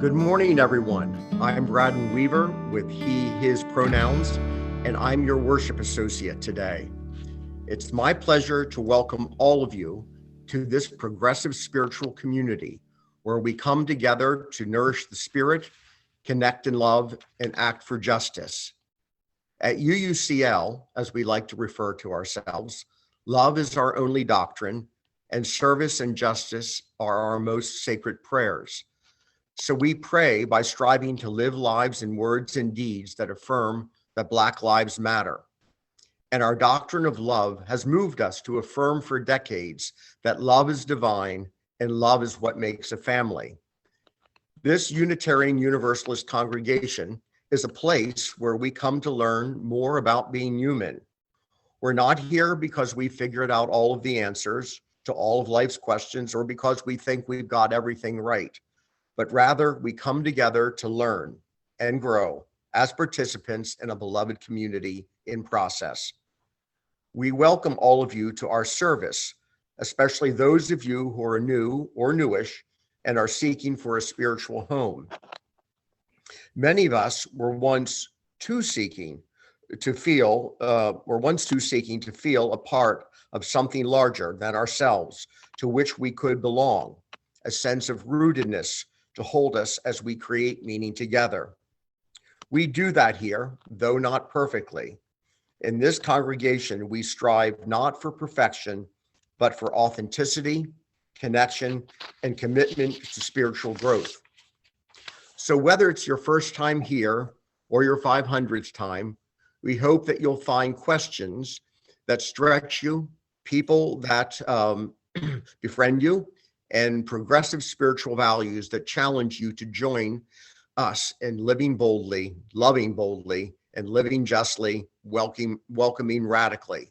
Good morning, everyone. I'm Braden Weaver with he, his pronouns, and I'm your worship associate today. It's my pleasure to welcome all of you to this progressive spiritual community where we come together to nourish the spirit, connect in love, and act for justice. At UUCL, as we like to refer to ourselves, love is our only doctrine, and service and justice are our most sacred prayers. So we pray by striving to live lives in words and deeds that affirm that Black lives matter. And our doctrine of love has moved us to affirm for decades that love is divine and love is what makes a family. This Unitarian Universalist congregation is a place where we come to learn more about being human. We're not here because we figured out all of the answers to all of life's questions or because we think we've got everything right, but rather we come together to learn and grow as participants in a beloved community in process. We welcome all of you to our service, especially those of you who are new or newish and are seeking for a spiritual home. Many of us were once too seeking to feel a part of something larger than ourselves to which we could belong, a sense of rootedness to hold us as we create meaning together. We do that here, though not perfectly. In this congregation, we strive not for perfection, but for authenticity, connection, and commitment to spiritual growth. So whether it's your first time here or your 500th time, we hope that you'll find questions that stretch you, people that befriend you, and progressive spiritual values that challenge you to join us in living boldly, loving boldly, and living justly, welcoming radically.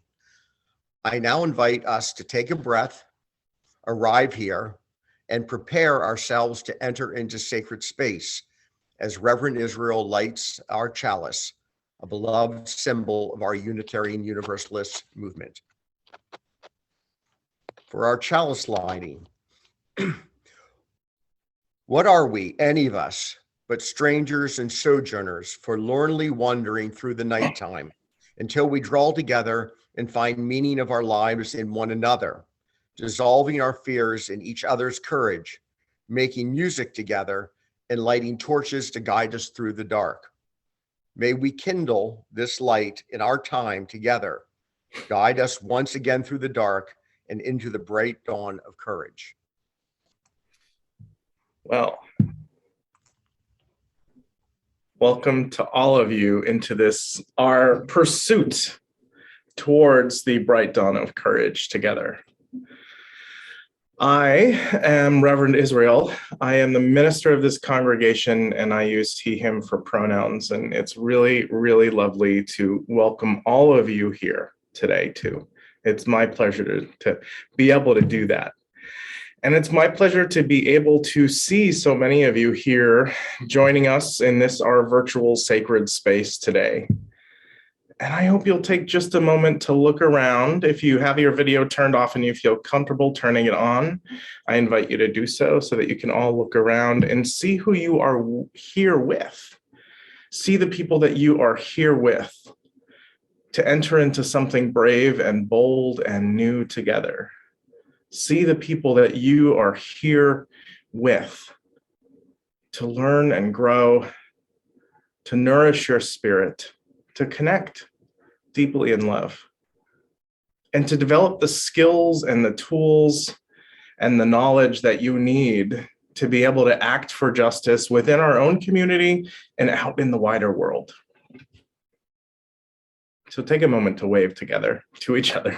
I now invite us to take a breath, arrive here, and prepare ourselves to enter into sacred space as Reverend Israel lights our chalice, a beloved symbol of our Unitarian Universalist movement. For our chalice lighting, what are we, any of us, but strangers and sojourners, forlornly wandering through the nighttime until we draw together and find meaning of our lives in one another, dissolving our fears in each other's courage, making music together and lighting torches to guide us through the dark. May we kindle this light in our time together, guide us once again through the dark and into the bright dawn of courage. Well, welcome to all of you into this, our pursuit towards the bright dawn of courage together. I am Reverend Israel. I am the minister of this congregation, and I use he, him for pronouns. And it's really, really lovely to welcome all of you here today, too. It's my pleasure to be able to do that. And it's my pleasure to be able to see so many of you here joining us in this, our virtual sacred space today. And I hope you'll take just a moment to look around. If you have your video turned off and you feel comfortable turning it on, I invite you to do so that you can all look around and see who you are here with. See the people that you are here with to enter into something brave and bold and new together. See the people that you are here with to learn and grow, to nourish your spirit, to connect deeply in love, and to develop the skills and the tools and the knowledge that you need to be able to act for justice within our own community and out in the wider world. So take a moment to wave together to each other.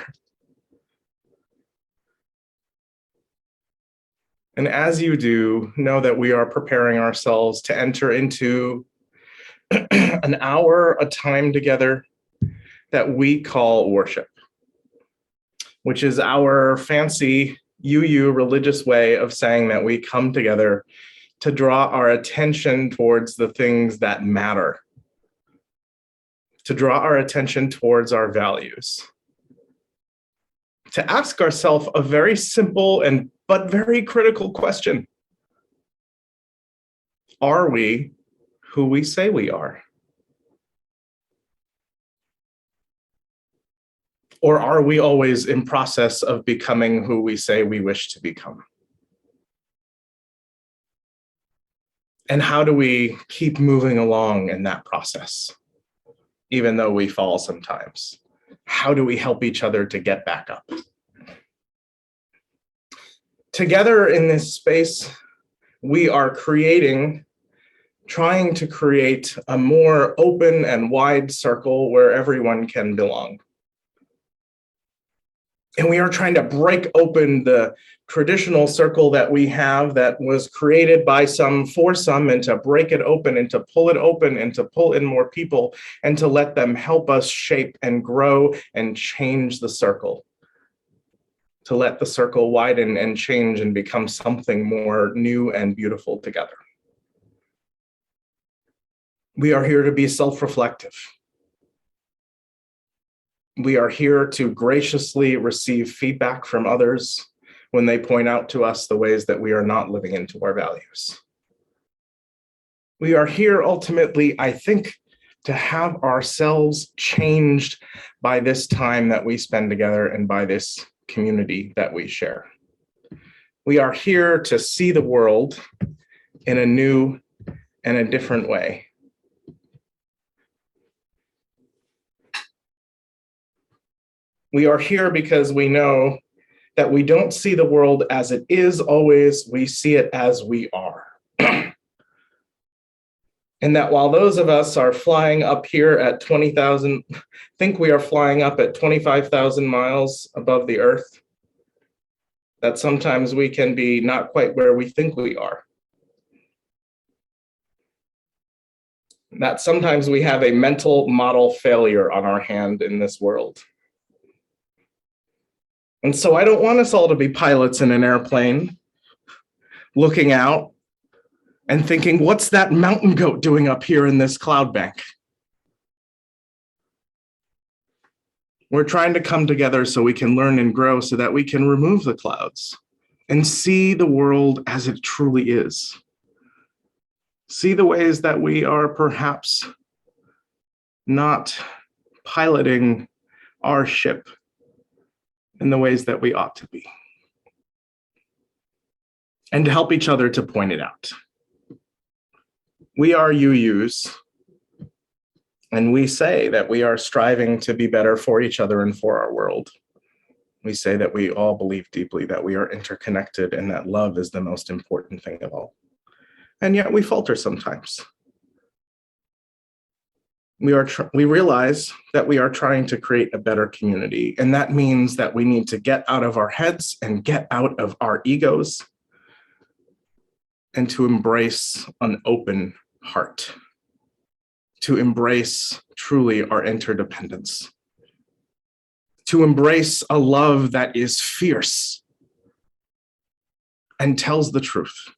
And as you do, know that we are preparing ourselves to enter into an hour, a time together that we call worship, which is our fancy UU religious way of saying that we come together to draw our attention towards the things that matter, to draw our attention towards our values, to ask ourselves a very simple but very critical question. Are we who we say we are? Or are we always in process of becoming who we say we wish to become? And how do we keep moving along in that process, even though we fall sometimes? How do we help each other to get back up? Together in this space, we are trying to create a more open and wide circle where everyone can belong. And we are trying to break open the traditional circle that we have that was created by some for some, and to break it open and to pull it open and to pull in more people and to let them help us shape and grow and change the circle. To let the circle widen and change and become something more new and beautiful together. We are here to be self-reflective. We are here to graciously receive feedback from others when they point out to us the ways that we are not living into our values. We are here ultimately, I think, to have ourselves changed by this time that we spend together and by this community that we share. We are here to see the world in a new and a different way. We are here because we know that we don't see the world as it is always, we see it as we are. And that while those of us are flying up here at 20,000, think we are flying up at 25,000 miles above the earth, that sometimes we can be not quite where we think we are. That sometimes we have a mental model failure on our hand in this world. And so I don't want us all to be pilots in an airplane, looking out and thinking, what's that mountain goat doing up here in this cloud bank? We're trying to come together so we can learn and grow so that we can remove the clouds and see the world as it truly is. See the ways that we are perhaps not piloting our ship in the ways that we ought to be. And to help each other to point it out. We are UUs, and we say that we are striving to be better for each other and for our world. We say that we all believe deeply that we are interconnected and that love is the most important thing of all. And yet we falter sometimes. We realize that we are trying to create a better community, and that means that we need to get out of our heads and get out of our egos and to embrace an open heart, to embrace truly our interdependence, to embrace a love that is fierce and tells the truth.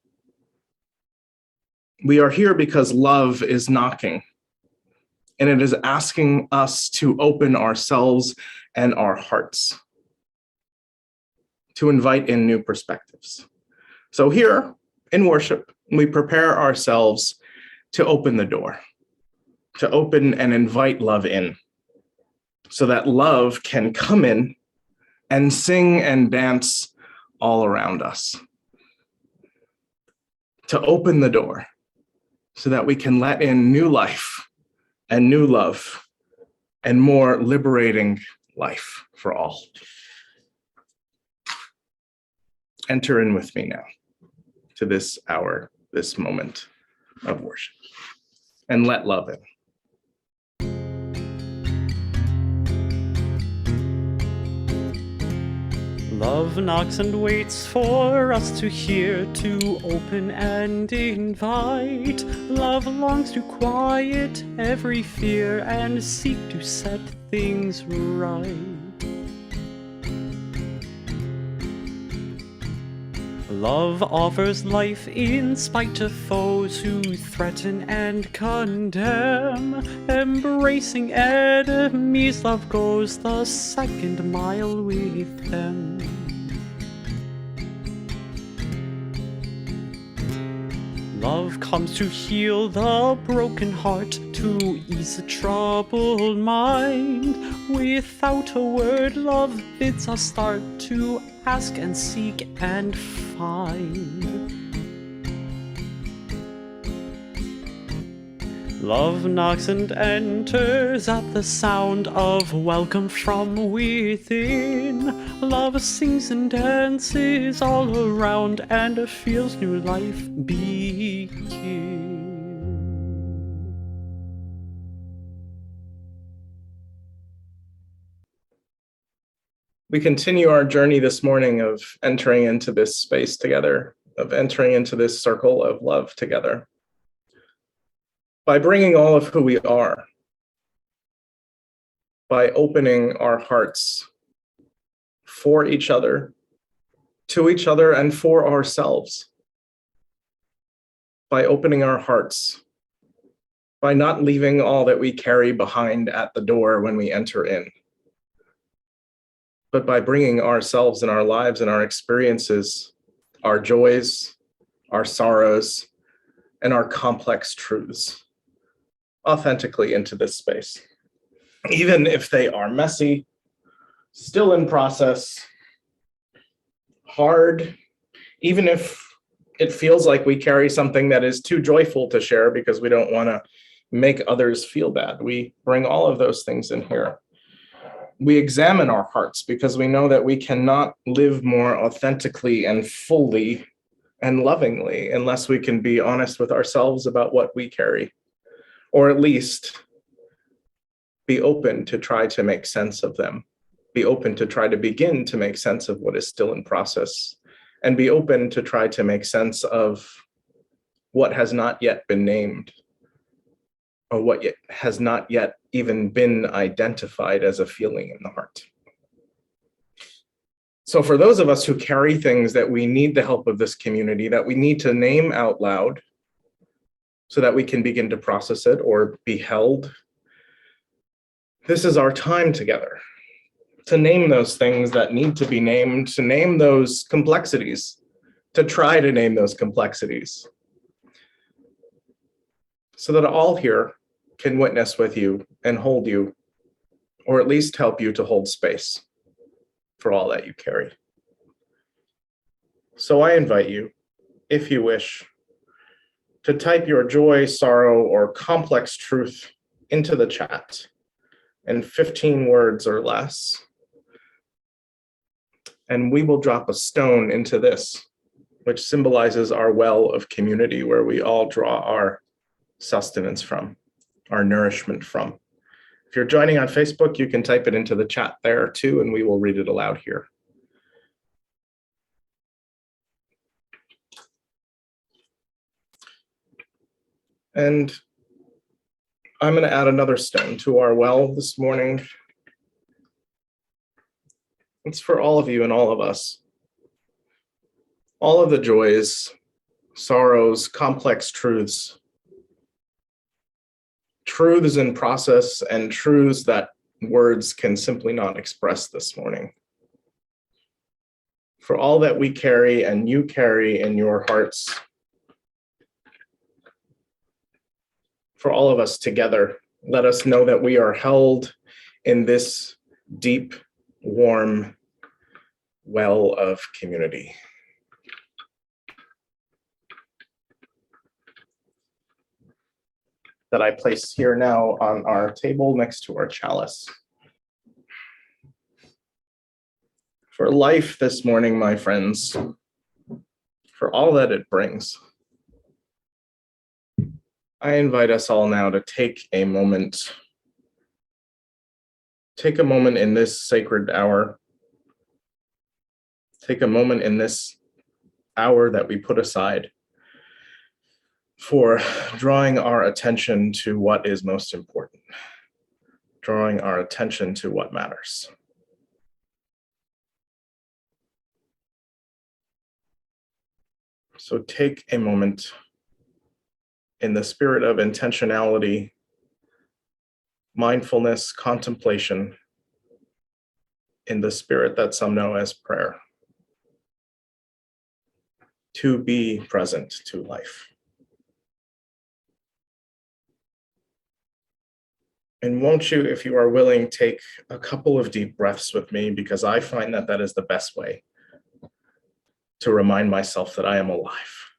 We are here because love is knocking. And it is asking us to open ourselves and our hearts to invite in new perspectives. So here in worship, we prepare ourselves to open the door, to open and invite love in, so that love can come in and sing and dance all around us. To open the door so that we can let in new life and new love, and more liberating life for all. Enter in with me now to this hour, this moment of worship, and let love in. Love knocks and waits for us to hear, to open and invite. Love longs to quiet every fear and seek to set things right. Love offers life in spite of foes who threaten and condemn. Embracing enemies, love goes the second mile with them. Love comes to heal the broken heart, to ease a troubled mind. Without a word, love bids us start to ask and seek and find. Love knocks and enters at the sound of welcome from within. Love sings and dances all around and feels new life begin. We continue our journey this morning of entering into this space together, of entering into this circle of love together, by bringing all of who we are, by opening our hearts for each other, to each other, and for ourselves, by opening our hearts, by not leaving all that we carry behind at the door when we enter in, but by bringing ourselves and our lives and our experiences, our joys, our sorrows, and our complex truths authentically into this space. Even if they are messy, still in process, hard, even if it feels like we carry something that is too joyful to share because we don't want to make others feel bad, we bring all of those things in here. We examine our hearts because we know that we cannot live more authentically and fully and lovingly unless we can be honest with ourselves about what we carry, or at least be open to try to make sense of them, be open to try to begin to make sense of what is still in process, and be open to try to make sense of what has not yet been named, or what has not yet even been identified as a feeling in the heart. So for those of us who carry things that we need the help of this community, that we need to name out loud so that we can begin to process it or be held, this is our time together to name those things that need to be named, to name those complexities, to try to name those complexities, so that all here can witness with you and hold you, or at least help you to hold space for all that you carry. So I invite you, if you wish, to type your joy, sorrow, or complex truth into the chat in 15 words or less. And we will drop a stone into this, which symbolizes our well of community where we all draw our sustenance from, our nourishment from. If you're joining on Facebook, you can type it into the chat there too, and we will read it aloud here. And I'm going to add another stone to our well this morning. It's for all of you and all of us. All of the joys, sorrows, complex truths, truths in process, and truths that words can simply not express this morning. For all that we carry and you carry in your hearts, for all of us together, let us know that we are held in this deep, warm well of community. That I place here now on our table next to our chalice. For life this morning, my friends, for all that it brings, I invite us all now to take a moment in this sacred hour, take a moment in this hour that we put aside for drawing our attention to what is most important, drawing our attention to what matters. So take a moment in the spirit of intentionality, mindfulness, contemplation, in the spirit that some know as prayer, to be present to life. And won't you, if you are willing, take a couple of deep breaths with me, because I find that that is the best way to remind myself that I am alive.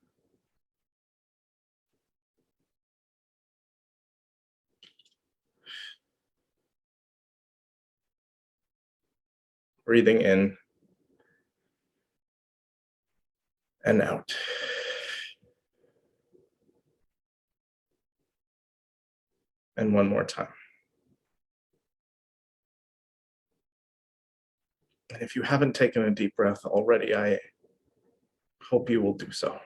Breathing in and out. And one more time. And if you haven't taken a deep breath already, I hope you will do so.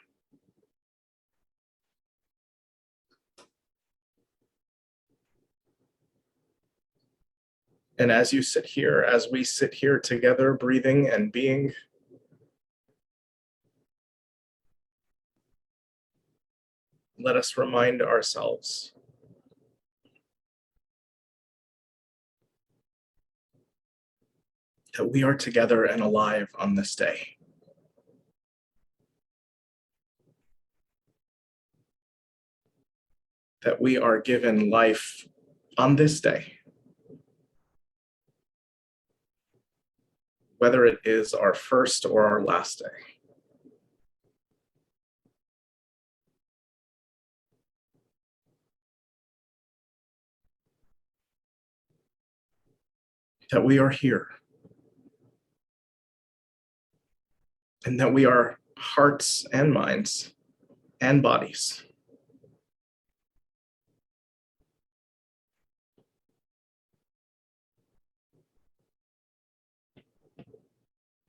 And as you sit here, as we sit here together, breathing and being, let us remind ourselves that we are together and alive on this day. That we are given life on this day. Whether it is our first or our last day. That we are here. And that we are hearts and minds and bodies.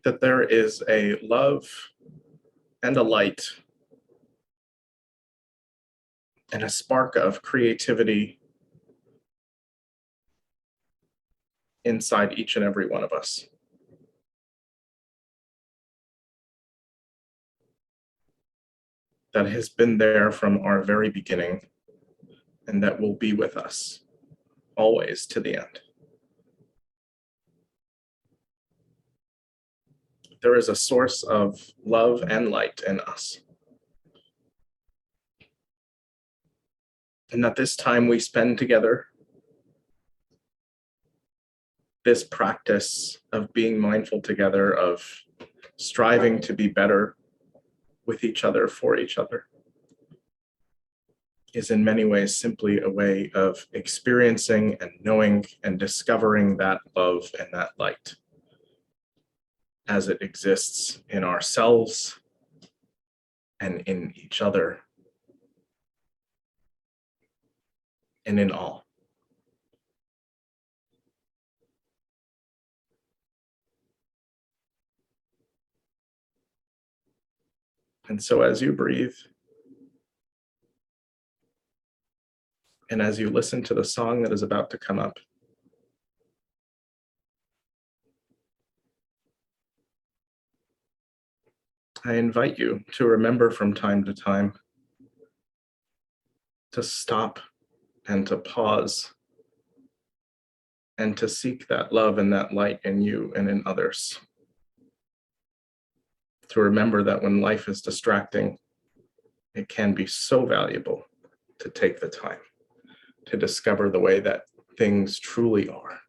That there is a love and a light and a spark of creativity inside each and every one of us. That has been there from our very beginning, and that will be with us always to the end. There is a source of love and light in us. And that this time we spend together, this practice of being mindful together, of striving to be better with each other, for each other, is in many ways simply a way of experiencing and knowing and discovering that love and that light as it exists in ourselves and in each other and in all. And so as you breathe, and as you listen to the song that is about to come up, I invite you to remember from time to time to stop and to pause and to seek that love and that light in you and in others. To remember that when life is distracting, it can be so valuable to take the time to discover the way that things truly are.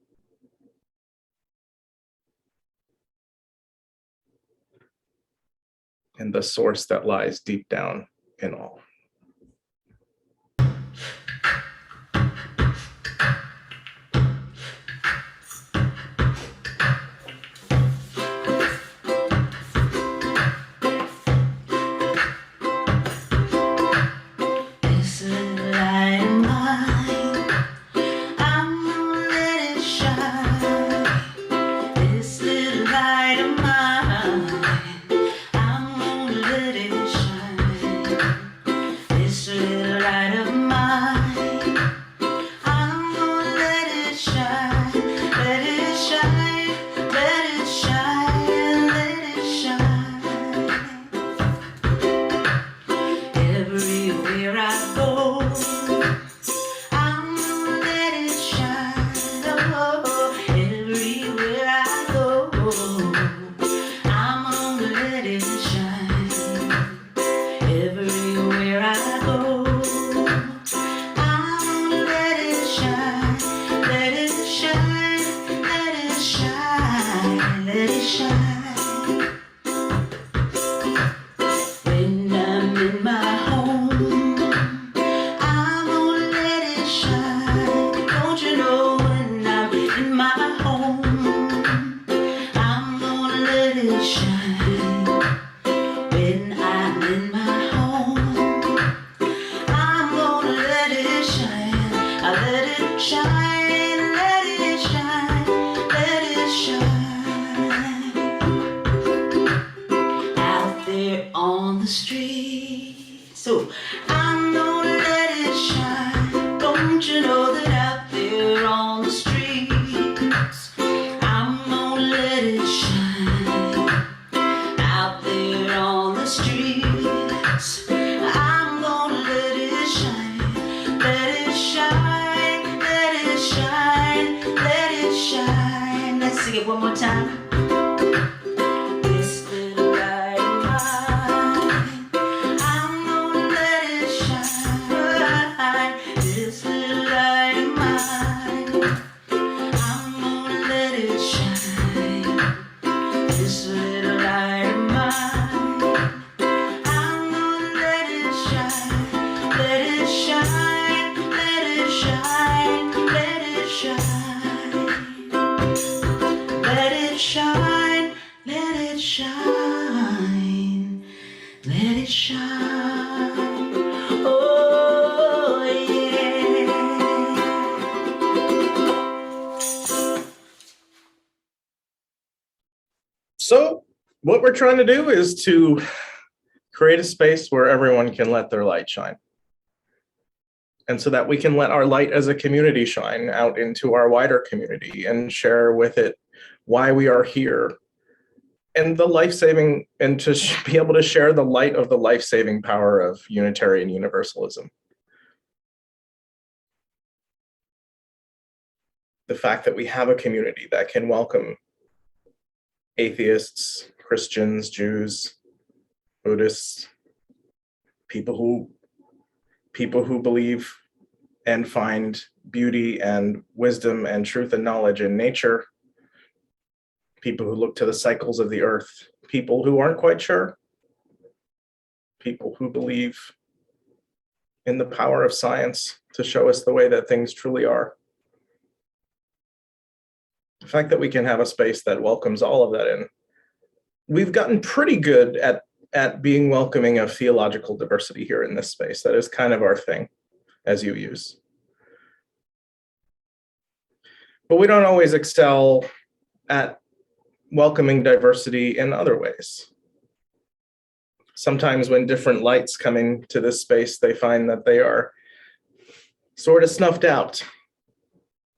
And the source that lies deep down in all. sing it one more time. This little light of mine, I'm gonna let it shine. This little light of mine, I'm gonna let it shine. This little light of mine, I'm gonna let it shine. Let it shine, let it shine, let it shine. Let it shine, let it shine, let it shine. Oh, yeah. So what we're trying to do is to create a space where everyone can let their light shine. And so that we can let our light as a community shine out into our wider community and share with it why we are here, and the life-saving, and to be able to share the light of the life-saving power of Unitarian Universalism. The fact that we have a community that can welcome atheists, Christians, Jews, Buddhists, people who believe and find beauty and wisdom and truth and knowledge in nature, people who look to the cycles of the earth, people who aren't quite sure, people who believe in the power of science to show us the way that things truly are. The fact that we can have a space that welcomes all of that in. We've gotten pretty good at being welcoming of theological diversity here in this space. That is kind of our thing as UUs. But we don't always excel at welcoming diversity in other ways. Sometimes when different lights come into this space, they find that they are sort of snuffed out,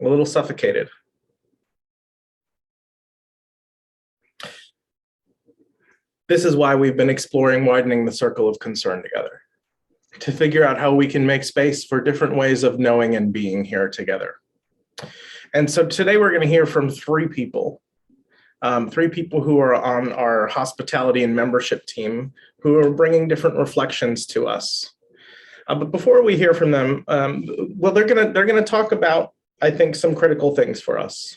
a little suffocated. This is why we've been exploring widening the circle of concern together, to figure out how we can make space for different ways of knowing and being here together. And so today we're going to hear from three people who are on our hospitality and membership team, who are bringing different reflections to us. But before we hear from them, well, they're gonna talk about, I think, some critical things for us.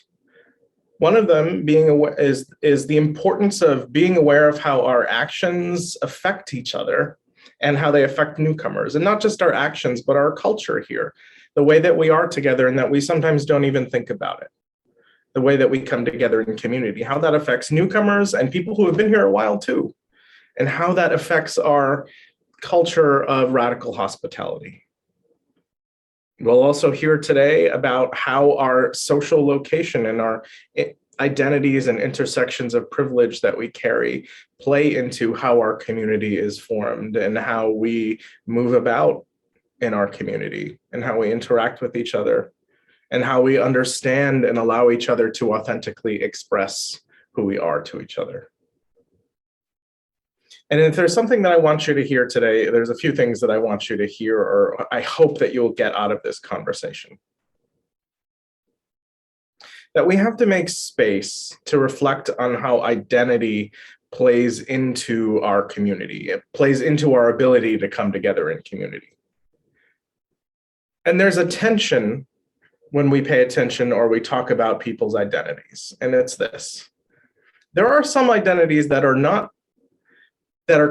One of them being aware is the importance of being aware of how our actions affect each other and how they affect newcomers, and not just our actions, but our culture here, the way that we are together and that we sometimes don't even think about it, the way that we come together in community, how that affects newcomers and people who have been here a while too, and how that affects our culture of radical hospitality. We'll also hear today about how our social location and our identities and intersections of privilege that we carry play into how our community is formed and how we move about in our community and how we interact with each other and how we understand and allow each other to authentically express who we are to each other. And if there's something that I want you to hear today, there's a few things that I want you to hear, or I hope that you'll get out of this conversation. That we have to make space to reflect on how identity plays into our community. It plays into our ability to come together in community. And there's a tension when we pay attention or we talk about people's identities, and it's this. There are some identities that are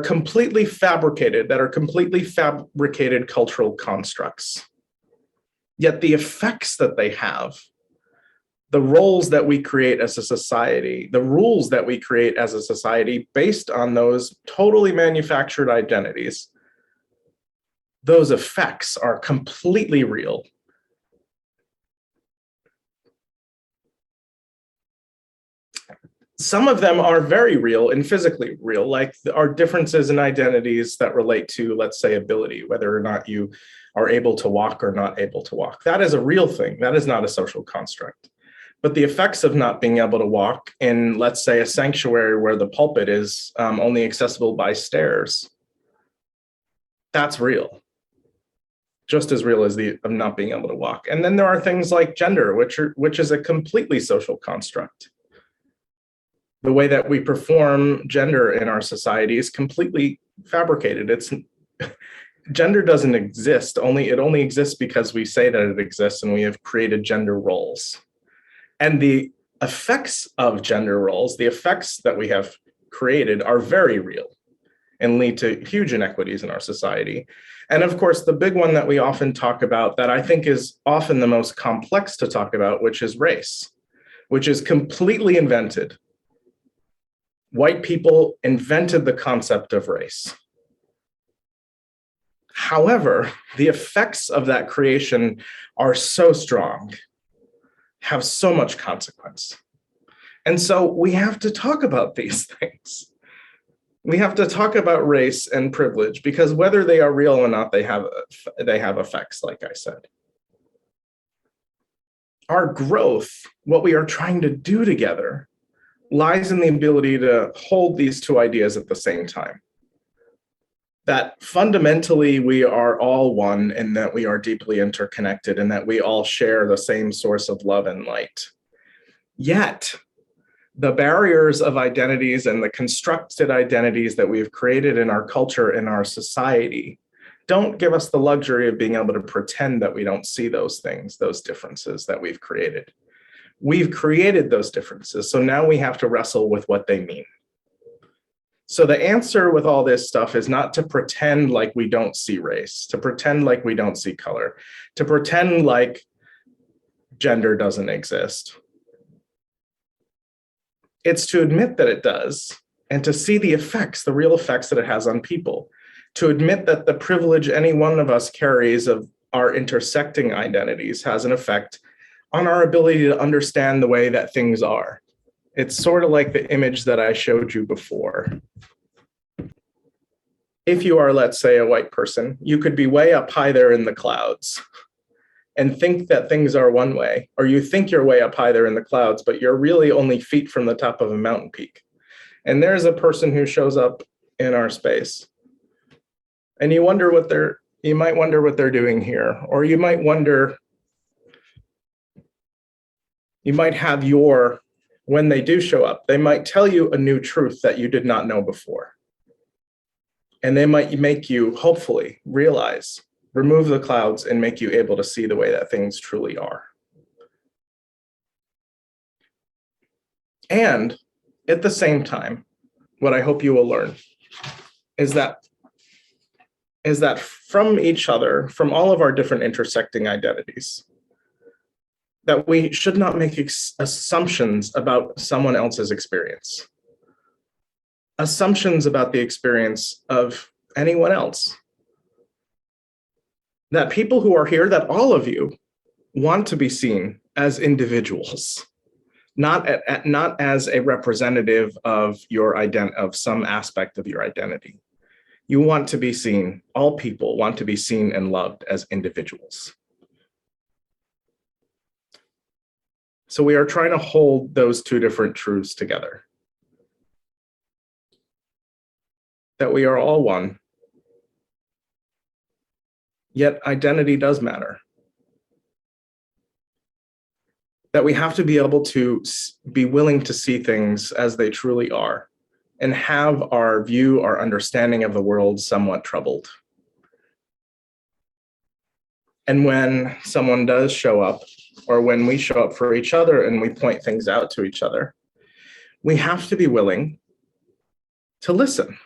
completely fabricated, cultural constructs. Yet the effects that they have, the roles that we create as a society, the rules that we create as a society based on those totally manufactured identities, those effects are completely real. Some of them are very real and physically real, like our differences in identities that relate to, let's say, ability, whether or not you are able to walk or not able to walk. That is a real thing. That is not a social construct. But the effects of not being able to walk in, let's say, a sanctuary where the pulpit is only accessible by stairs, that's real. Just as real as the of not being able to walk. And then there are things like gender, which is a completely social construct. The way that we perform gender in our society is completely fabricated. Gender doesn't exist. It only exists because we say that it exists, and we have created gender roles. And the effects of gender roles, the effects that we have created, are very real and lead to huge inequities in our society. And of course, the big one that we often talk about, that I think is often the most complex to talk about, which is race, which is completely invented. White people invented the concept of race. However, the effects of that creation are so strong, have so much consequence. And so we have to talk about these things. We have to talk about race and privilege, because whether they are real or not, they have effects, like I said. Our growth, what we are trying to do together, lies in the ability to hold these two ideas at the same time. That fundamentally we are all one, and that we are deeply interconnected, and that we all share the same source of love and light. Yet, the barriers of identities and the constructed identities that we've created in our culture, in our society, don't give us the luxury of being able to pretend that we don't see those things, those differences that we've created. We've created those differences, so now we have to wrestle with what they mean. So the answer with all this stuff is not to pretend like we don't see race, to pretend like we don't see color, to pretend like gender doesn't exist. It's to admit that it does, and to see the effects, the real effects that it has on people. To admit that the privilege any one of us carries of our intersecting identities has an effect on our ability to understand the way that things are. It's sort of like the image that I showed you before. If you are, let's say, a white person, you could be way up high there in the clouds and think that things are one way, or you think you're way up high there in the clouds, but you're really only feet from the top of a mountain peak. And there's a person who shows up in our space, and you might wonder what they're doing here, or you might have when they do show up, they might tell you a new truth that you did not know before. And they might make you, hopefully, realize, remove the clouds and make you able to see the way that things truly are. And at the same time, what I hope you will learn is that from each other, from all of our different intersecting identities, that we should not make assumptions about someone else's experience, assumptions about the experience of anyone else. That people who are here, that all of you want to be seen as individuals, not as a representative of of some aspect of your identity. You want to be seen, all people want to be seen and loved as individuals. So we are trying to hold those two different truths together. That we are all one, yet identity does matter. That we have to be able to be willing to see things as they truly are, and have our view, our understanding of the world somewhat troubled. And when someone does show up, or when we show up for each other and we point things out to each other, we have to be willing to listen.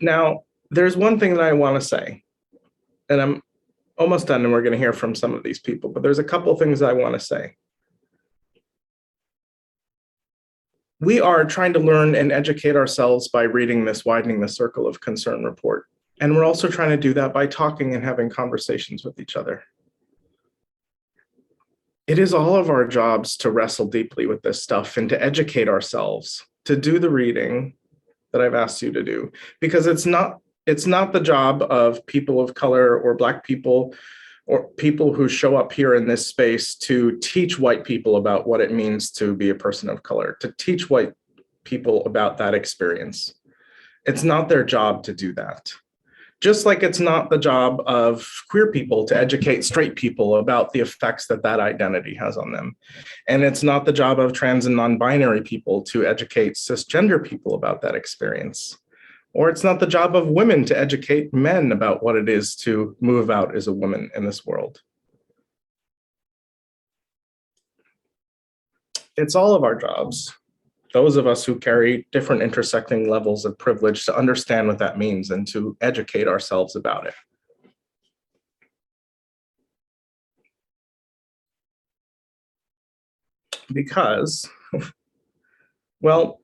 Now, there's one thing that I want to say, and I'm almost done and we're going to hear from some of these people, but there's a couple things I want to say. We are trying to learn and educate ourselves by reading this Widening the Circle of Concern report. And we're also trying to do that by talking and having conversations with each other. It is all of our jobs to wrestle deeply with this stuff and to educate ourselves, to do the reading that I've asked you to do, because it's not the job of people of color or Black people or people who show up here in this space to teach white people about what it means to be a person of color, to teach white people about that experience. It's not their job to do that. Just like it's not the job of queer people to educate straight people about the effects that that identity has on them. And it's not the job of trans and non-binary people to educate cisgender people about that experience. Or it's not the job of women to educate men about what it is to move out as a woman in this world. It's all of our jobs, those of us who carry different intersecting levels of privilege, to understand what that means and to educate ourselves about it. Because, well,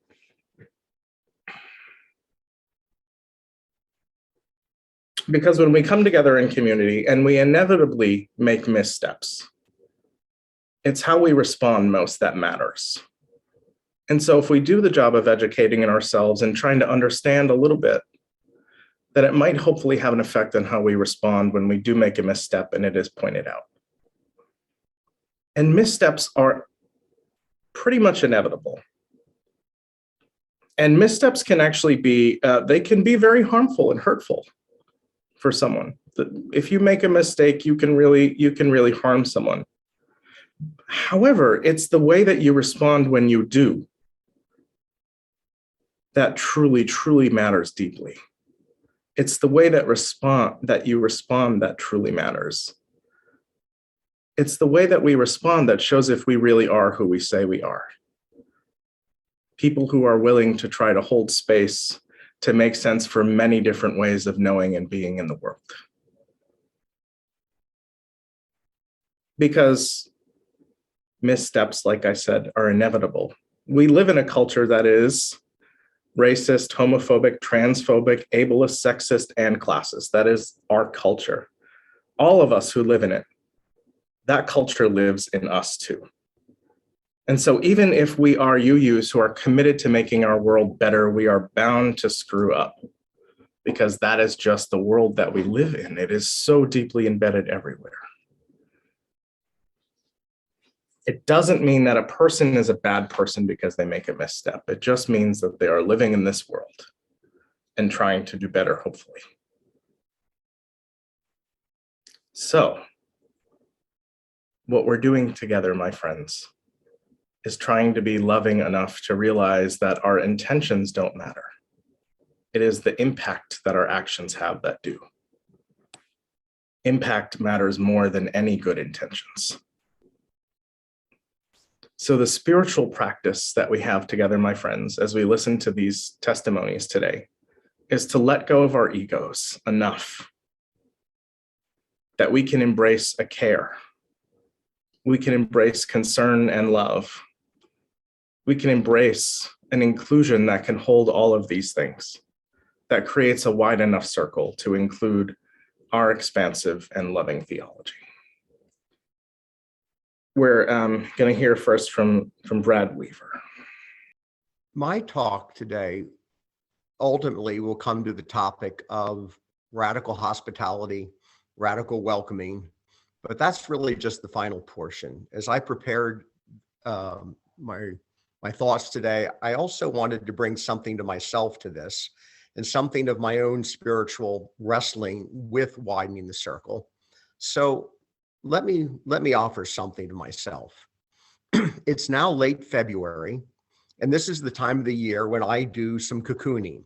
because when we come together in community and we inevitably make missteps, it's how we respond most that matters. And so if we do the job of educating in ourselves and trying to understand a little bit, then it might hopefully have an effect on how we respond when we do make a misstep and it is pointed out. And missteps are pretty much inevitable. And missteps can actually be, they can be very harmful and hurtful for someone. If you make a mistake, you can really harm someone. However, it's the way that you respond when you do that truly, truly matters deeply. It's the way that you respond that truly matters. It's the way that we respond that shows if we really are who we say we are. People who are willing to try to hold space to make sense for many different ways of knowing and being in the world. Because missteps, like I said, are inevitable. We live in a culture that is racist, homophobic, transphobic, ableist, sexist, and classist. That is our culture. All of us who live in it, that culture lives in us too. And so even if we are UUs who are committed to making our world better, we are bound to screw up, because that is just the world that we live in. It is so deeply embedded everywhere. It doesn't mean that a person is a bad person because they make a misstep. It just means that they are living in this world and trying to do better, hopefully. So, what we're doing together, my friends, is trying to be loving enough to realize that our intentions don't matter. It is the impact that our actions have that do. Impact matters more than any good intentions. So the spiritual practice that we have together, my friends, as we listen to these testimonies today, is to let go of our egos enough that we can embrace a care. We can embrace concern and love. We can embrace an inclusion that can hold all of these things, that creates a wide enough circle to include our expansive and loving theology. We're going to hear first from Brad Weaver. My talk today ultimately will come to the topic of radical hospitality, radical welcoming, but that's really just the final portion. As I prepared my thoughts today, I also wanted to bring something to myself to this, and something of my own spiritual wrestling with widening the circle. So let me offer something to myself. It's now late February, and this is the time of the year when I do some cocooning.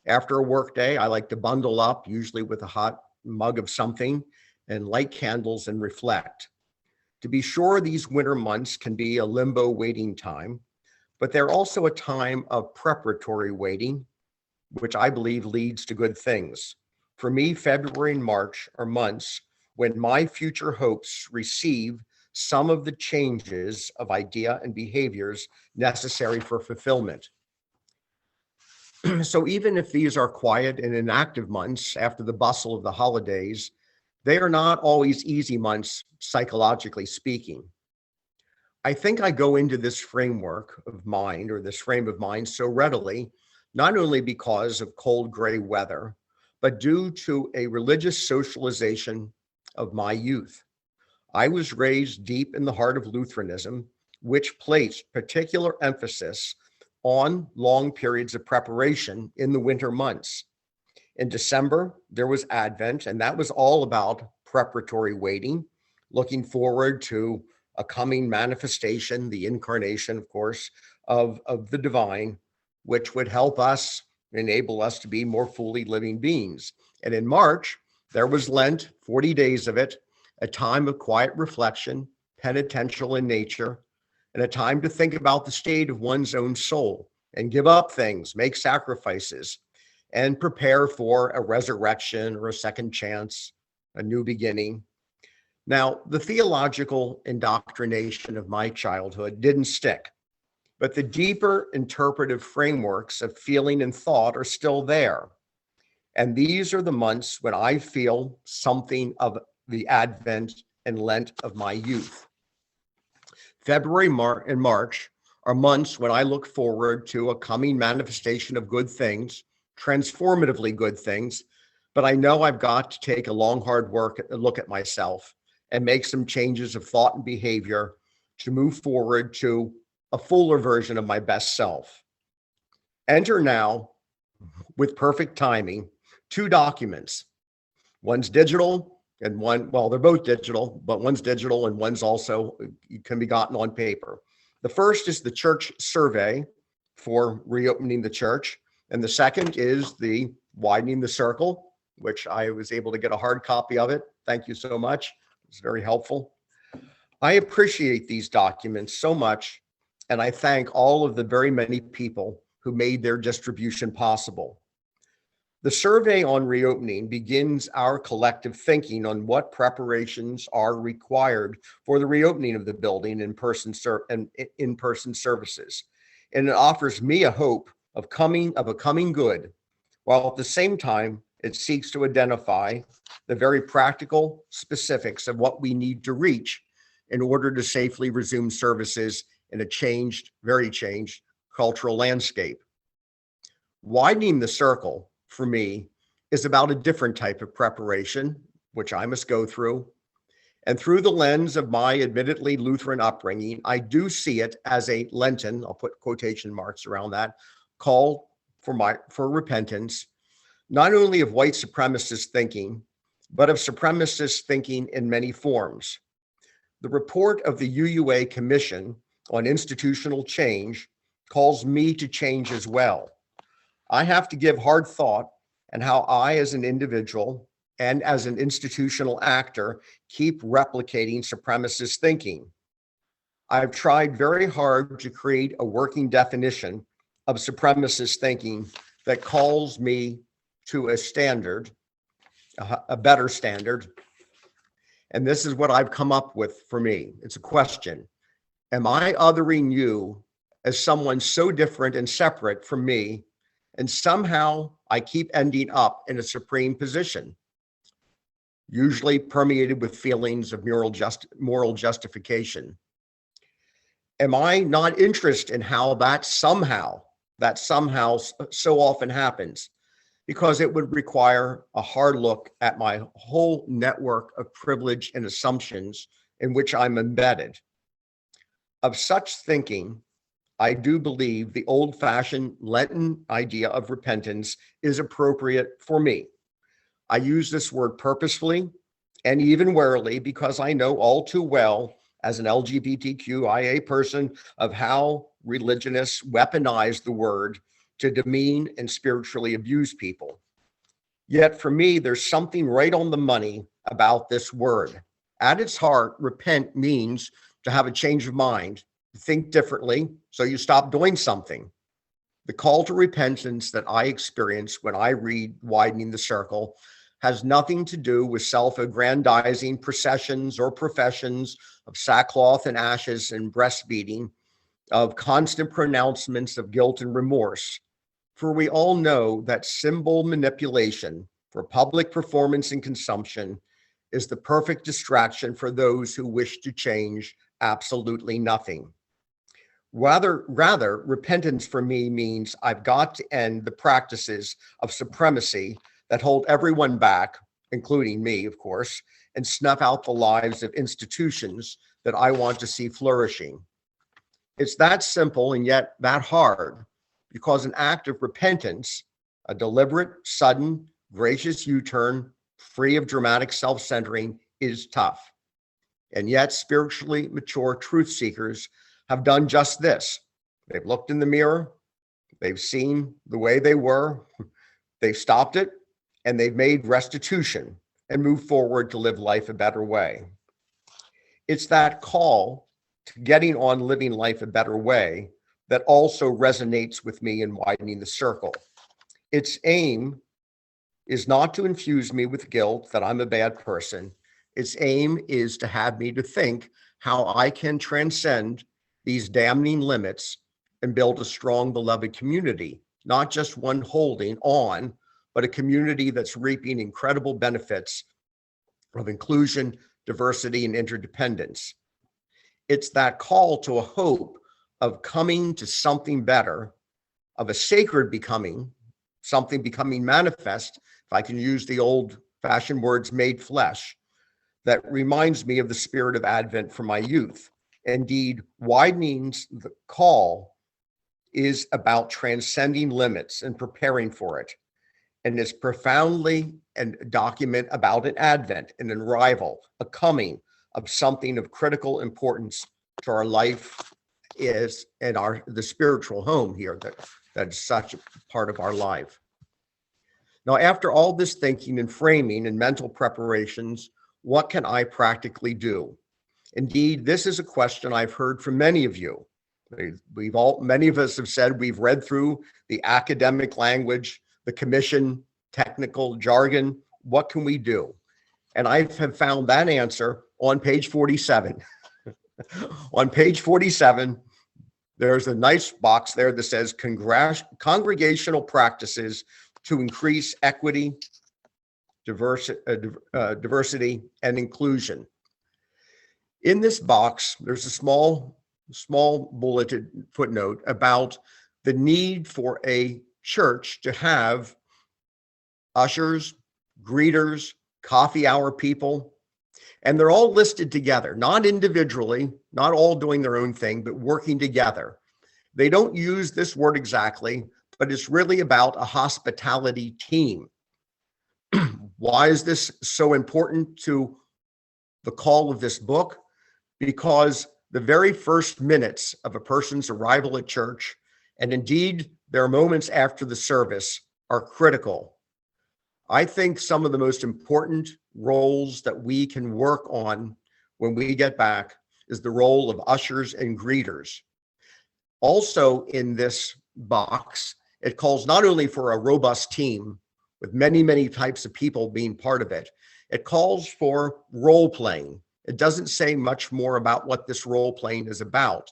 After a work day, I like to bundle up, usually with a hot mug of something, and light candles and reflect. To be sure, these winter months can be a limbo waiting time, but they're also a time of preparatory waiting, which I believe leads to good things. For me, February and March are months when my future hopes receive some of the changes of idea and behaviors necessary for fulfillment. So even if these are quiet and inactive months after the bustle of the holidays, they are not always easy months, psychologically speaking. I think I go into this framework of mind, or this frame of mind, so readily, not only because of cold gray weather, but due to a religious socialization of my youth. I was raised deep in the heart of Lutheranism, which placed particular emphasis on long periods of preparation in the winter months. In December, there was Advent, and that was all about preparatory waiting, looking forward to a coming manifestation, the incarnation, of course, of the divine, which would help us, enable us to be more fully living beings. And in March, there was Lent, 40 days of it, a time of quiet reflection, penitential in nature, and a time to think about the state of one's own soul and give up things, make sacrifices, and prepare for a resurrection or a second chance, a new beginning. Now, the theological indoctrination of my childhood didn't stick, but the deeper interpretive frameworks of feeling and thought are still there. And these are the months when I feel something of the Advent and Lent of my youth. February and March are months when I look forward to a coming manifestation of good things, transformatively good things, but I know I've got to take a long, hard look at myself and make some changes of thought and behavior to move forward to a fuller version of my best self. Enter now, with perfect timing, 2 documents. One's digital and one, well, they're both digital, but one's digital and one's also can be gotten on paper. The first is the church survey for reopening the church. And the second is the Widening the Circle, which I was able to get a hard copy of it. Thank you so much. It's very helpful. I appreciate these documents so much, and I thank all of the very many people who made their distribution possible. The survey on reopening begins our collective thinking on what preparations are required for the reopening of the building and in-person services. And it offers me a hope of a coming good, while at the same time, it seeks to identify the very practical specifics of what we need to reach in order to safely resume services in a very changed cultural landscape. Widening the circle, for me, is about a different type of preparation, which I must go through. And through the lens of my admittedly Lutheran upbringing, I do see it as a Lenten, I'll put quotation marks around that, call for repentance, not only of white supremacist thinking, but of supremacist thinking in many forms. The report of the UUA Commission on Institutional Change calls me to change as well. I have to give hard thought and how I, as an individual and as an institutional actor, keep replicating supremacist thinking. I've tried very hard to create a working definition of supremacist thinking that calls me to a standard, a better standard. And this is what I've come up with for me. It's a question. Am I othering you as someone so different and separate from me, and somehow I keep ending up in a supreme position, usually permeated with feelings of moral justification? Am I not interested in how that somehow so often happens? Because it would require a hard look at my whole network of privilege and assumptions in which I'm embedded. Of such thinking, I do believe the old-fashioned Lenten idea of repentance is appropriate for me. I use this word purposefully and even warily because I know all too well as an LGBTQIA person of how religionists weaponize the word to demean and spiritually abuse people. Yet for me, there's something right on the money about this word. At its heart, repent means to have a change of mind, think differently, so you stop doing something. The call to repentance that I experience when I read Widening the Circle has nothing to do with self-aggrandizing processions or professions of sackcloth and ashes and breastbeating, of constant pronouncements of guilt and remorse. For we all know that symbol manipulation for public performance and consumption is the perfect distraction for those who wish to change absolutely nothing. Rather, repentance for me means I've got to end the practices of supremacy that hold everyone back, including me, of course, and snuff out the lives of institutions that I want to see flourishing. It's that simple and yet that hard, because an act of repentance, a deliberate, sudden, gracious U-turn, free of dramatic self-centering is tough. And yet spiritually mature truth seekers have done just this. They've looked in the mirror, they've seen the way they were, they've stopped it, and they've made restitution and moved forward to live life a better way. It's that call to getting on living life a better way that also resonates with me in Widening the Circle. Its aim is not to infuse me with guilt that I'm a bad person. Its aim is to have me to think how I can transcend these damning limits and build a strong, beloved community, not just one holding on, but a community that's reaping incredible benefits of inclusion, diversity, and interdependence. It's that call to a hope of coming to something better, of a sacred becoming, something becoming manifest, if I can use the old-fashioned words, made flesh, that reminds me of the spirit of Advent from my youth. Indeed, Widening's the call is about transcending limits and preparing for it. And it's profoundly a document about an advent, an arrival, a coming of something of critical importance to our life is and the spiritual home here that's such a part of our life. Now, after all this thinking and framing and mental preparations, what can I practically do? Indeed, this is a question I've heard from many of you. Many of us have said we've read through the academic language, the commission, technical jargon. What can we do? And I have found that answer on page 47. On page 47, there's a nice box there that says congregational practices to increase equity, diversity, and inclusion. In this box, there's a small bulleted footnote about the need for a church to have ushers, greeters, coffee hour people, and they're all listed together, not individually, not all doing their own thing, but working together. They don't use this word exactly, but it's really about a hospitality team. Why is this so important to the call of this book? Because the very first minutes of a person's arrival at church, and indeed their moments after the service, are critical. I think some of the most important roles that we can work on when we get back is the role of ushers and greeters. Also in this box, it calls not only for a robust team with many, many types of people being part of it, it calls for role playing. It doesn't say much more about what this role playing is about,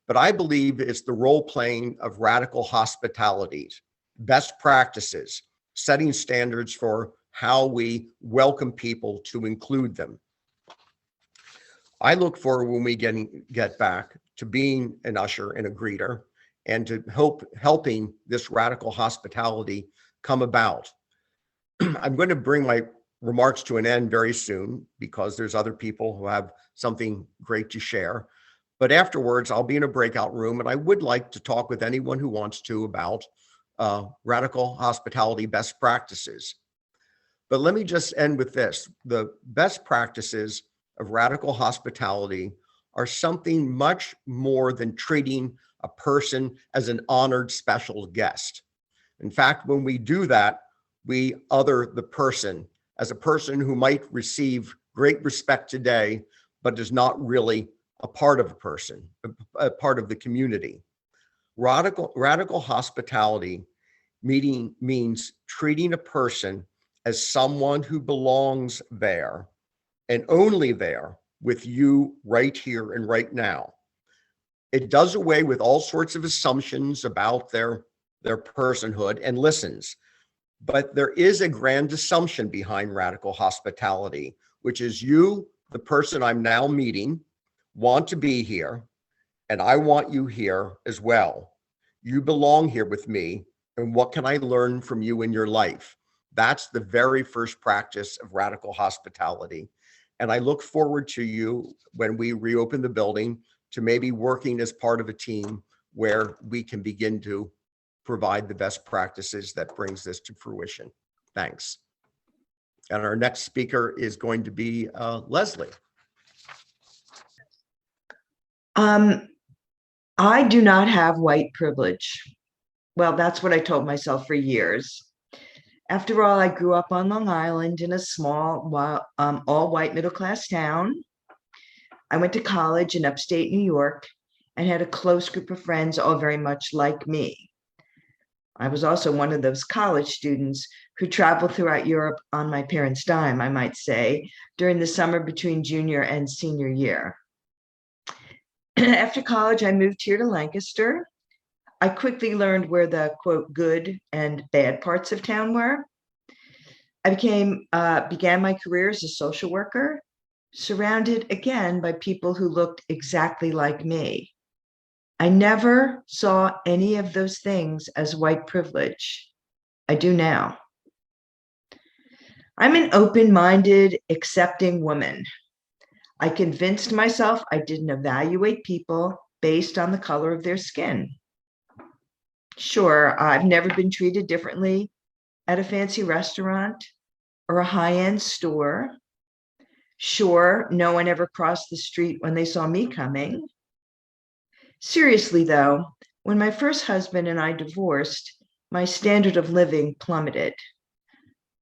but I believe it's the role playing of radical hospitality, best practices, setting standards for how we welcome people to include them. I look forward when we get back to being an usher and a greeter and to helping this radical hospitality come about. I'm going to bring my remarks to an end very soon because there's other people who have something great to share. But afterwards, I'll be in a breakout room, and I would like to talk with anyone who wants to about radical hospitality best practices. But let me just end with this. The best practices of radical hospitality are something much more than treating a person as an honored special guest. In fact, when we do that, we other the person as a person who might receive great respect today, but is not really a part of a person, a part of the community. Radical hospitality means treating a person as someone who belongs there and only there with you right here and right now. It does away with all sorts of assumptions about their personhood and listens. But there is a grand assumption behind radical hospitality, which is you, the person I'm now meeting, want to be here, and I want you here as well. You belong here with me, and what can I learn from you in your life? That's the very first practice of radical hospitality. And I look forward to you when we reopen the building to maybe working as part of a team where we can begin to provide the best practices that brings this to fruition. Thanks. And our next speaker is going to be Leslie. I do not have white privilege. Well, that's what I told myself for years. After all, I grew up on Long Island in a small, all-white middle-class town. I went to college in upstate New York and had a close group of friends, all very much like me. I was also one of those college students who traveled throughout Europe on my parents' dime, I might say, during the summer between junior and senior year. After college, I moved here to Lancaster. I quickly learned where the quote good and bad parts of town were. I began my career as a social worker, surrounded again by people who looked exactly like me. I never saw any of those things as white privilege. I do now. I'm an open-minded, accepting woman. I convinced myself I didn't evaluate people based on the color of their skin. Sure, I've never been treated differently at a fancy restaurant or a high-end store. Sure, no one ever crossed the street when they saw me coming. Seriously, though, when my first husband and I divorced, my standard of living plummeted.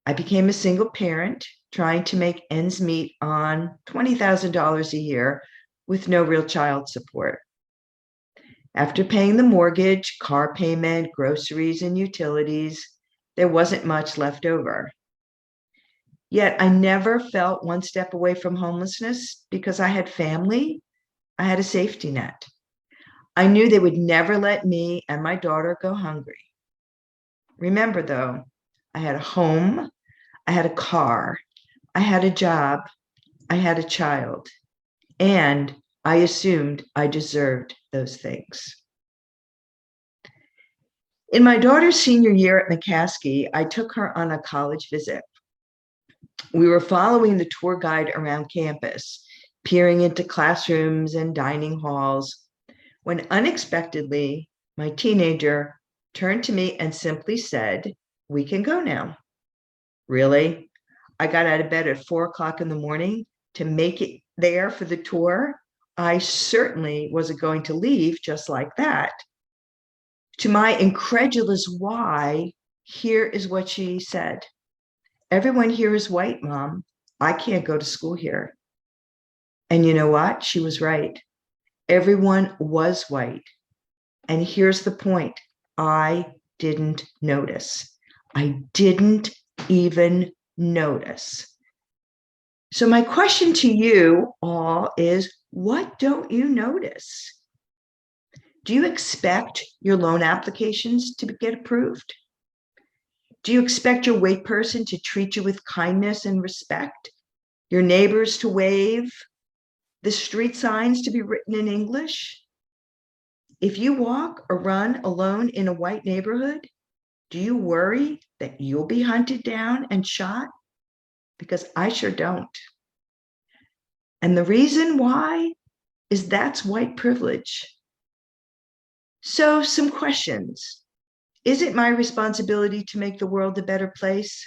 I became a single parent, trying to make ends meet on $20,000 a year with no real child support. After paying the mortgage, car payment, groceries, and utilities, there wasn't much left over. Yet I never felt one step away from homelessness because I had family, I had a safety net. I knew they would never let me and my daughter go hungry. Remember, though, I had a home, I had a car, I had a job, I had a child, and I assumed I deserved those things. In my daughter's senior year at McCaskey, I took her on a college visit. We were following the tour guide around campus, peering into classrooms and dining halls, when unexpectedly, my teenager turned to me and simply said, "We can go now." Really? I got out of bed at 4 o'clock in the morning to make it there for the tour. I certainly wasn't going to leave just like that. To my incredulous why, here is what she said. "Everyone here is white, Mom. I can't go to school here." And you know what? She was right. Everyone was white. And here's the point. I didn't notice. I didn't even notice. So my question to you all is, what don't you notice? Do you expect your loan applications to get approved? Do you expect your white person to treat you with kindness and respect? Your neighbors to wave? The street signs to be written in English? If you walk or run alone in a white neighborhood, do you worry that you'll be hunted down and shot? Because I sure don't. And the reason why is that's white privilege. So some questions. Is it my responsibility to make the world a better place?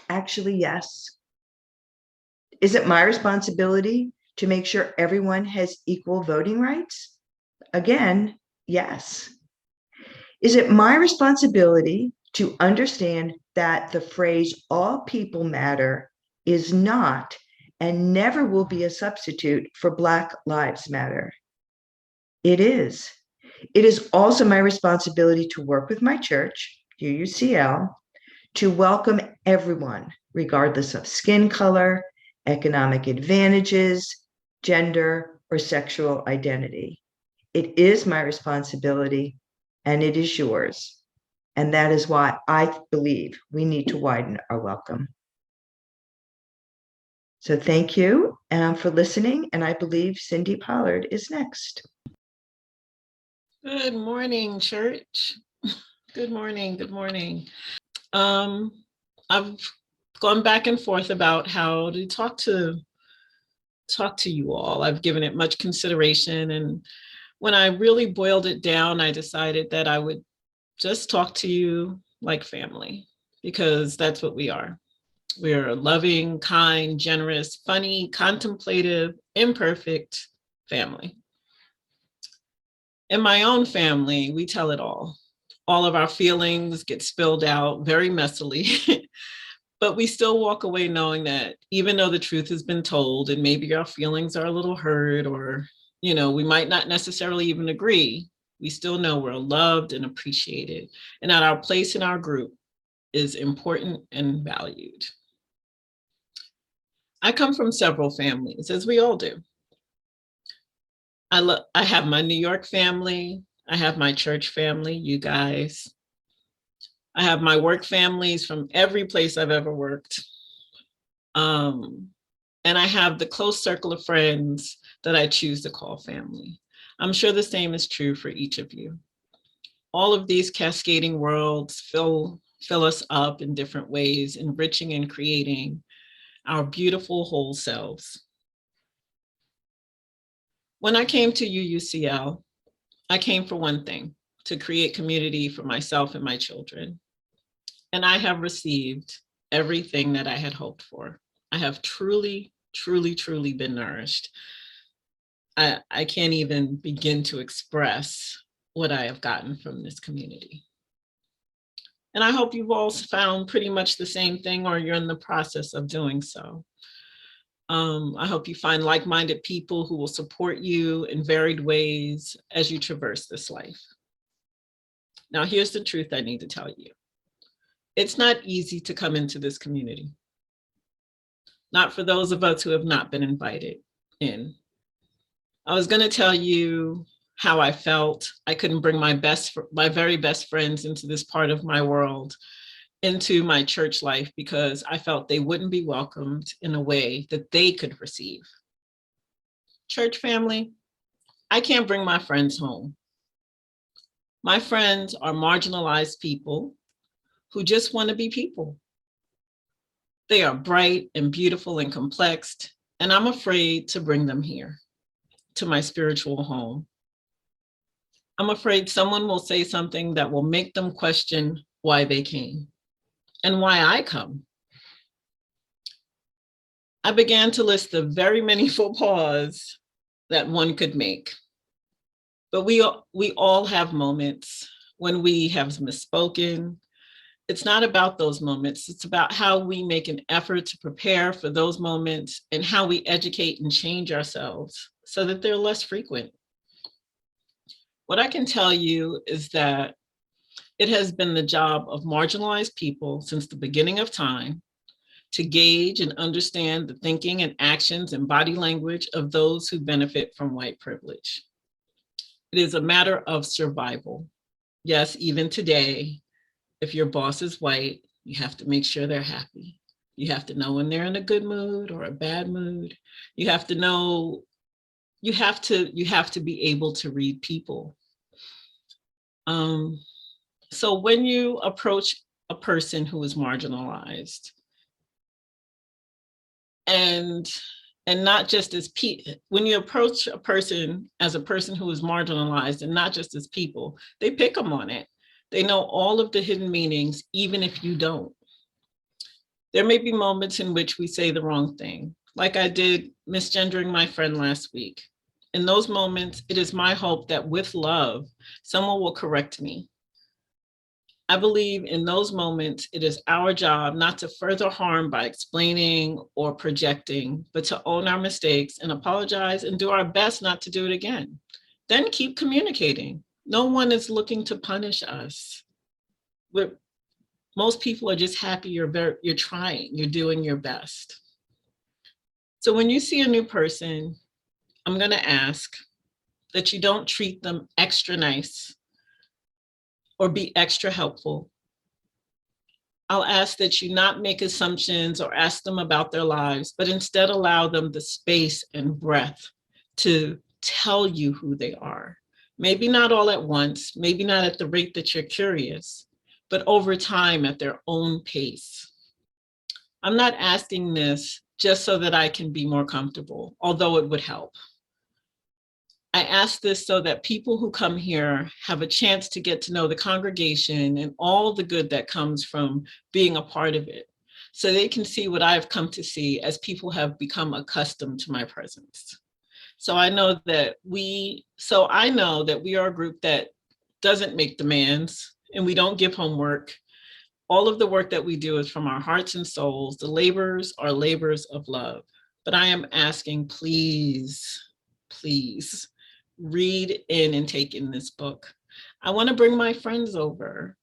Actually, yes. Is it my responsibility to make sure everyone has equal voting rights? Again, yes. Is it my responsibility to understand that the phrase "all people matter" is not and never will be a substitute for Black Lives Matter? It is. It is also my responsibility to work with my church, UUCL, to welcome everyone, regardless of skin color, economic advantages, gender, or sexual identity. It is my responsibility, and it is yours. And that is why I believe we need to widen our welcome. So thank you for listening, and I believe Cindy Pollard is next. Good morning, church. Good morning. Good morning. I've gone back and forth about how to talk to you all. I've given it much consideration, and when I really boiled it down, I decided that I would just talk to you like family, because that's what we are. We're a loving, kind, generous, funny, contemplative, imperfect family. In my own family, we tell it all. All of our feelings get spilled out very messily, but we still walk away knowing that even though the truth has been told and maybe our feelings are a little hurt, or, we might not necessarily even agree, we still know we're loved and appreciated, and that our place in our group is important and valued. I come from several families, as we all do. I have my New York family. I have my church family, you guys. I have my work families from every place I've ever worked. And I have the close circle of friends that I choose to call family. I'm sure the same is true for each of you. All of these cascading worlds fill us up in different ways, enriching and creating our beautiful whole selves. When I came to UUCL, I came for one thing, to create community for myself and my children. And I have received everything that I had hoped for. I have truly, truly, truly been nourished. I can't even begin to express what I have gotten from this community. And I hope you've all found pretty much the same thing, or you're in the process of doing so. I hope you find like-minded people who will support you in varied ways as you traverse this life. Now, here's the truth I need to tell you. It's not easy to come into this community. Not for those of us who have not been invited in. I was going to tell you how I felt. I couldn't bring my very best friends into this part of my world, into my church life, because I felt they wouldn't be welcomed in a way that they could receive. Church family, I can't bring my friends home. My friends are marginalized people who just want to be people. They are bright and beautiful and complex, and I'm afraid to bring them here, to my spiritual home. I'm afraid someone will say something that will make them question why they came and why I come. I began to list the very many faux pas that one could make. But we all have moments when we have misspoken. It's not about those moments. It's about how we make an effort to prepare for those moments and how we educate and change ourselves so that they're less frequent. What I can tell you is that it has been the job of marginalized people since the beginning of time to gauge and understand the thinking and actions and body language of those who benefit from white privilege. It is a matter of survival. Yes, even today, if your boss is white, you have to make sure they're happy. You have to know when they're in a good mood or a bad mood. You have to know, you have to be able to read people. So when you approach a person who is marginalized, and not just as when you approach a person as a person who is marginalized and not just as people, they pick them on it. They know all of the hidden meanings, even if you don't. There may be moments in which we say the wrong thing, like I did misgendering my friend last week. In those moments, it is my hope that with love, someone will correct me. I believe in those moments, it is our job not to further harm by explaining or projecting, but to own our mistakes and apologize and do our best not to do it again. Then keep communicating. No one is looking to punish us. Most people are just happy you're trying, you're doing your best. So when you see a new person, I'm gonna ask that you don't treat them extra nice or be extra helpful. I'll ask that you not make assumptions or ask them about their lives, but instead allow them the space and breath to tell you who they are. Maybe not all at once, maybe not at the rate that you're curious, but over time at their own pace. I'm not asking this just so that I can be more comfortable, although it would help. I ask this so that people who come here have a chance to get to know the congregation and all the good that comes from being a part of it, so they can see what I've come to see as people have become accustomed to my presence. So I know that we are a group that doesn't make demands and we don't give homework. All of the work that we do is from our hearts and souls. The labors are labors of love. But I am asking, please, please read in and take in this book. I want to bring my friends over.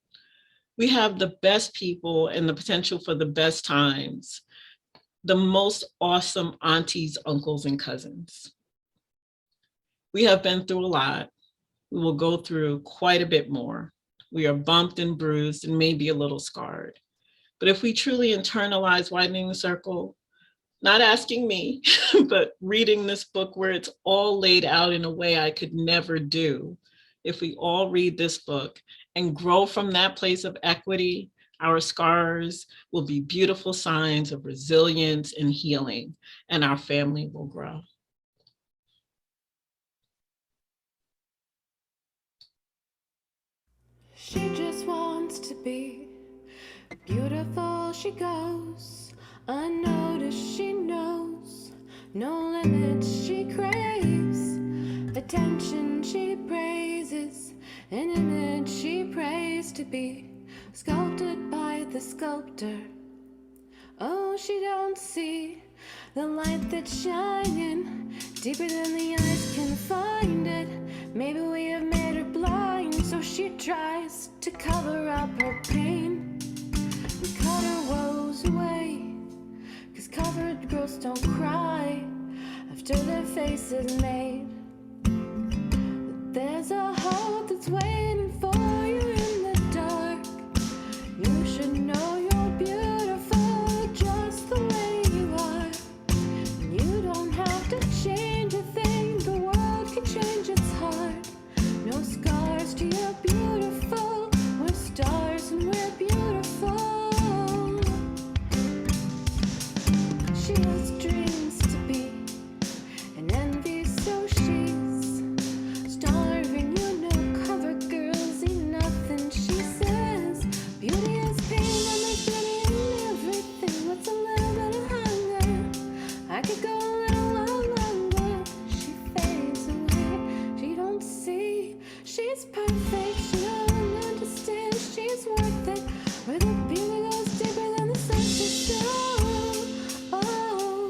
We have the best people and the potential for the best times, the most awesome aunties, uncles, and cousins. We have been through a lot. We will go through quite a bit more. We are bumped and bruised and maybe a little scarred. But if we truly internalize Widening the Circle, not asking me, but reading this book where it's all laid out in a way I could never do, if we all read this book and grow from that place of equity, our scars will be beautiful signs of resilience and healing, and our family will grow. She just wants to be beautiful, she goes unnoticed, she knows no limits, she craves attention, she praises an image she prays to be sculpted by the sculptor. Oh, she don't see the light that's shining deeper than the eyes can find it. Maybe we have made her blind, so she tries to cover up her pain and cut her woes away, 'cause covered girls don't cry after their face is made. But there's a hope that's waiting for you in the dark. You should know you're beautiful just the way you are. And you don't have to change a thing, the world can change its heart. No scars to your beautiful, we're stars and we're beautiful. She has dreams to be an envy, so she's starving. You know, cover girls eat nothing, she says. Beauty is pain and there's beauty in everything. What's a little bit of hunger? I could go a little longer. She fades away, she don't see she's perfect, she don't understand she's worth it. Where the beauty goes deeper than the surface. Oh,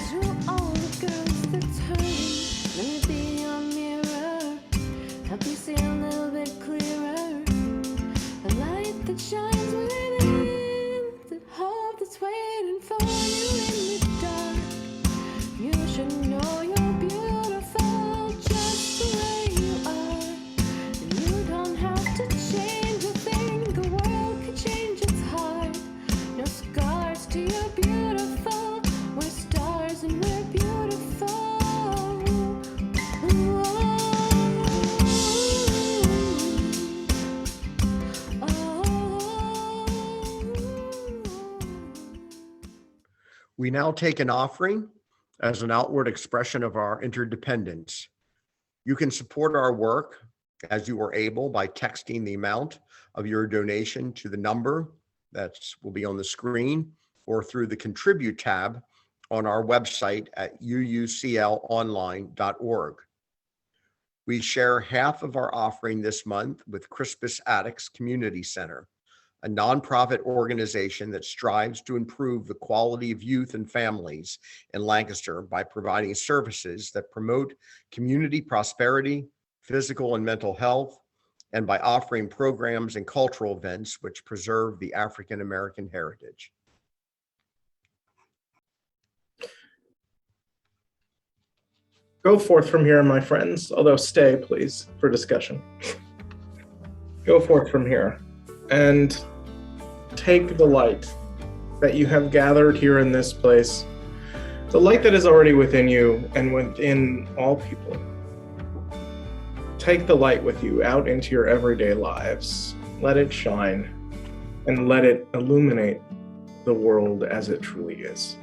to all the girls that's hurting, let me be your mirror, help you see a little bit clearer. The light that shines within, the hope that's waiting for you in the dark. You should know you're beautiful just the way you are. And you don't have to change a thing, the world could change its heart. No scars to your beautiful, we're stars and we're beautiful. We now take an offering as an outward expression of our interdependence. You can support our work as you are able by texting the amount of your donation to the number that will be on the screen or through the Contribute tab on our website at uuclonline.org. We share half of our offering this month with Crispus Attucks Community Center, a nonprofit organization that strives to improve the quality of youth and families in Lancaster by providing services that promote community prosperity, physical and mental health, and by offering programs and cultural events which preserve the African American heritage. Go forth from here, my friends, although stay, please, for discussion. Go forth from here and take the light that you have gathered here in this place, the light that is already within you and within all people. Take the light with you out into your everyday lives. Let it shine and let it illuminate the world as it truly is.